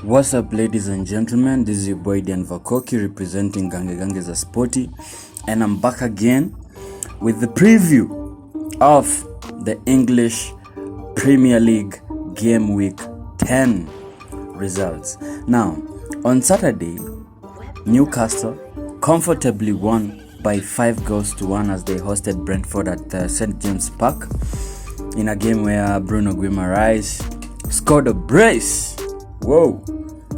What's up, ladies and gentlemen? This is your boy Dan Vakoki representing Gange Gange za Sporty, and I'm back again with the preview of the English Premier League Game Week 10 results. Now, on Saturday, Newcastle comfortably won by 5-1 as they hosted Brentford at St. James Park in a game where Bruno Guimaraes scored a brace.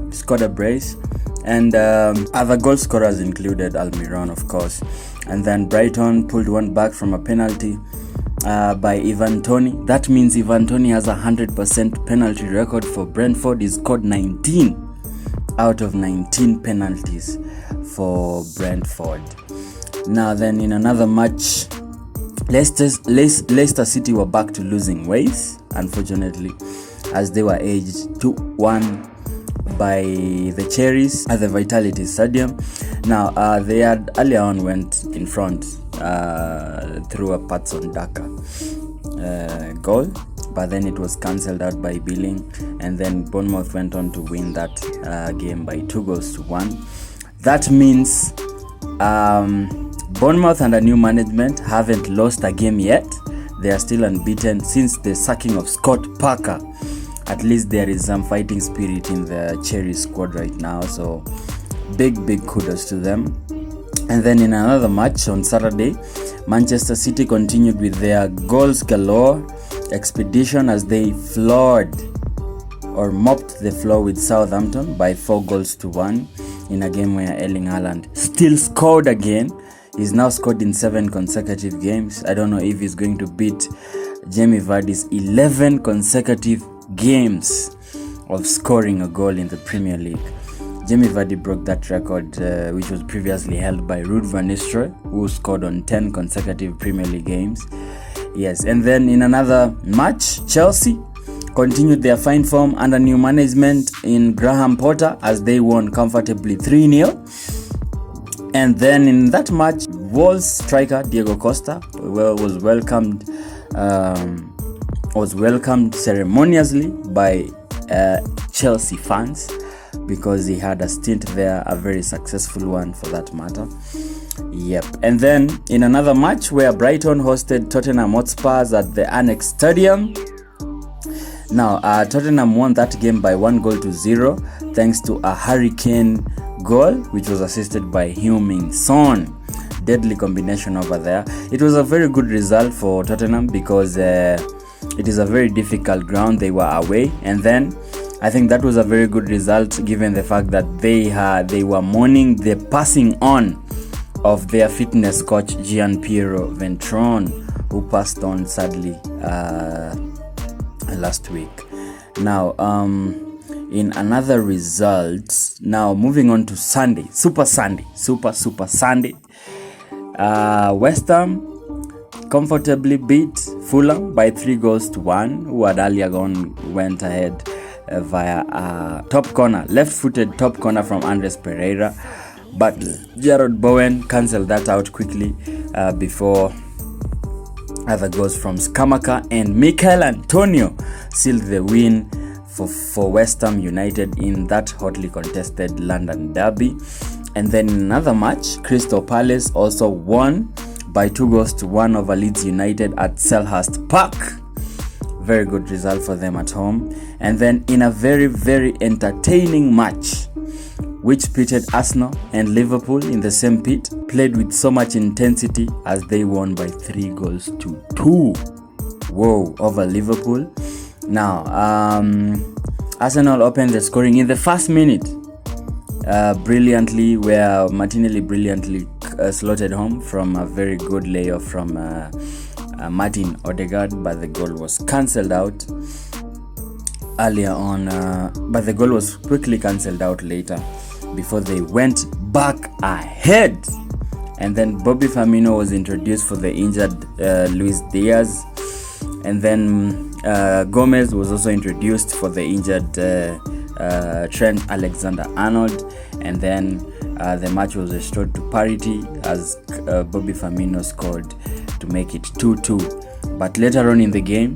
Scored a brace. And other goal scorers included Almiron, of course. And then Brighton pulled one back from a penalty by Ivan Toney. That means Ivan Toney has a 100% penalty record for Brentford. He scored 19 out of 19 penalties for Brentford. Now then, in another match, Leicester City were back to losing ways, unfortunately, as they were edged 2-1 by the Cherries at the Vitality Stadium. Now, they had earlier on went in front through a Patson Daka goal, but then it was cancelled out by Billing, and then Bournemouth went on to win that game by 2-1. That means Bournemouth under new management haven't lost a game yet. They are still unbeaten since the sacking of Scott Parker. At least there is some fighting spirit in the Cherry squad right now, so big kudos to them. And then in another match on Saturday, Manchester City continued with their goals galore expedition as they mopped the floor with Southampton by 4-1 in a game where Erling Haaland still scored again. He's now scored in 7 consecutive games. I don't know if he's going to beat Jamie Vardy's 11 consecutive games of scoring a goal in the Premier League. Jamie Vardy broke that record, which was previously held by Ruud van Nistelrooy, who scored on 10 consecutive Premier League games. Yes, and then in another match, Chelsea continued their fine form under new management in Graham Potter as they won comfortably 3-0. And then in that match, Wolves striker Diego Costa was welcomed ceremoniously by Chelsea fans because he had a stint there, a very successful one for that matter. Yep. And then in another match where Brighton hosted Tottenham Hotspurs at the Annex Stadium. Now, Tottenham won that game by 1-0 thanks to a Harry Kane goal, which was assisted by Heung-min Son. Deadly combination over there. It was a very good result for Tottenham because it is a very difficult ground. They were away, and then I think that was a very good result given the fact that they were mourning the passing on of their fitness coach Gianpiero Ventrone, who passed on sadly last week. Now, in another result, now moving on to Sunday, Super Sunday. West Ham comfortably beat Fulham by 3-1, who had earlier went ahead via a left-footed top corner from Andres Pereira, but Jarrod Bowen cancelled that out quickly before other goals from Scamacca and Michail Antonio sealed the win for West Ham United in that hotly contested London derby. And then in another match, Crystal Palace also won by 2-1 over Leeds United at Selhurst Park. Very good result for them at home. And then in a very entertaining match, which pitted Arsenal and Liverpool in the same pit, played with so much intensity as they won by 3-2 over Liverpool. Now, Arsenal opened the scoring in the first minute brilliantly, where Martinelli brilliantly slotted home from a very good layoff from Martin Odegaard, but the goal was cancelled out earlier on. But the goal was quickly cancelled out later before they went back ahead. And then Bobby Firmino was introduced for the injured Luis Diaz. And then Gomez was also introduced for the injured Trent Alexander-Arnold. And then the match was restored to parity as Bobby Firmino scored to make it 2-2. But later on in the game,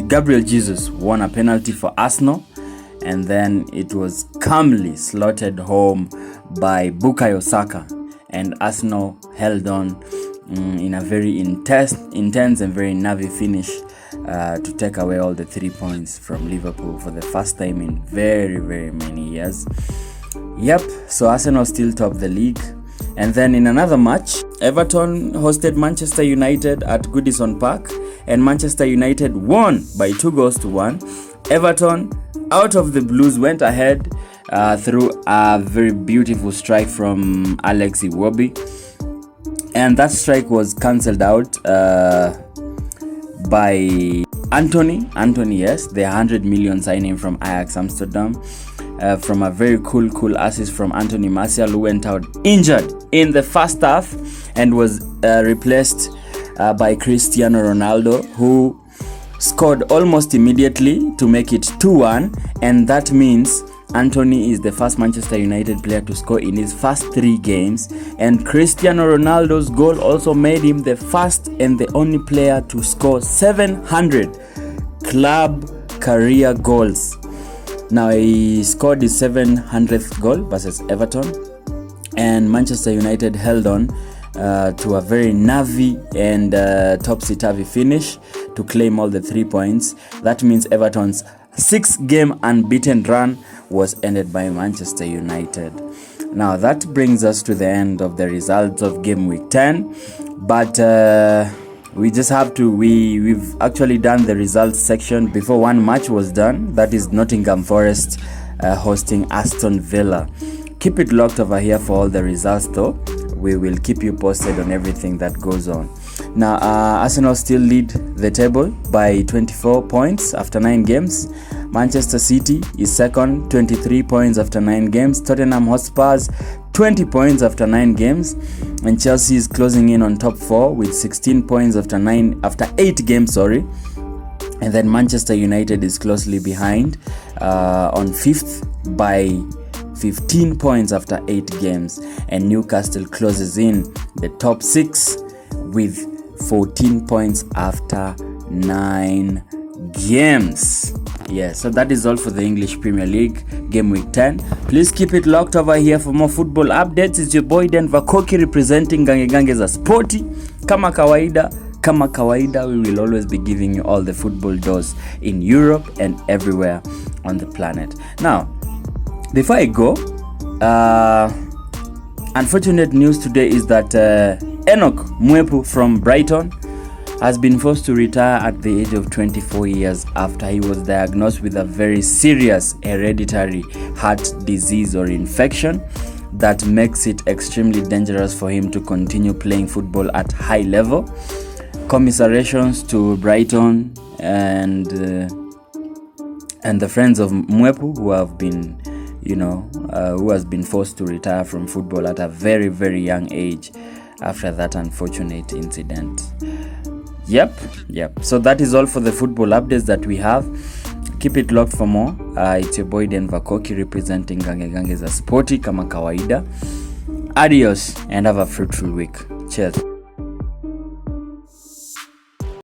Gabriel Jesus won a penalty for Arsenal, and then it was calmly slaughtered home by Bukayo Saka, and Arsenal held on in a very intense and very nervy finish to take away all the 3 points from Liverpool for the first time in very, very many years. Yep, so Arsenal still top the league. And then in another match, Everton hosted Manchester United at Goodison Park, and Manchester United won by 2-1. Everton, out of the blues, went ahead through a very beautiful strike from Alex Iwobi, and that strike was cancelled out by Anthony, yes, the 100 million signing from Ajax Amsterdam, from a very cool assist from Anthony Martial, who went out injured in the first half and was replaced by Cristiano Ronaldo, who scored almost immediately to make it 2-1, and that means Anthony is the first Manchester United player to score in his first 3 games, and Cristiano Ronaldo's goal also made him the first and the only player to score 700 club career goals. Now he scored his 700th goal versus Everton, and Manchester United held on to a very nervy and topsy-turvy finish to claim all the 3 points. That means Everton's 6-game unbeaten run was ended by Manchester United. Now that brings us to the end of the results of game week 10, but we just have to, we've actually done the results section before one match was done. That is Nottingham Forest hosting Aston Villa. Keep it locked over here for all the results though. We will keep you posted on everything that goes on. Now Arsenal still lead the table by 24 points after 9 games. Manchester City is second, 23 points after 9 games. Tottenham Hotspurs 20 points after 9 games, and Chelsea is closing in on top 4 with 16 points after 8 games, and then Manchester United is closely behind on 5th by 15 points after 8 games, and Newcastle closes in the top 6 with 14 points after 9 games. Yeah, so that is all for the English Premier League game week 10. Please keep it locked over here for more football updates. It's your boy Denver Koki representing Gange za Sporty. Kama kawaida, we will always be giving you all the football dose in Europe and everywhere on the planet. Now, before I go, unfortunate news today is that Enoch Mwepu from Brighton has been forced to retire at the age of 24 years after he was diagnosed with a very serious hereditary heart disease or infection that makes it extremely dangerous for him to continue playing football at high level. Commiserations to Brighton and the friends of Mwepu who have been, who has been forced to retire from football at a very, very young age after that unfortunate incident. Yep. So that is all for the football updates that we have. Keep it locked for more. It's your boy Denver Koki representing Gange za Sporty kama kawaida. Adios and have a fruitful week. Cheers.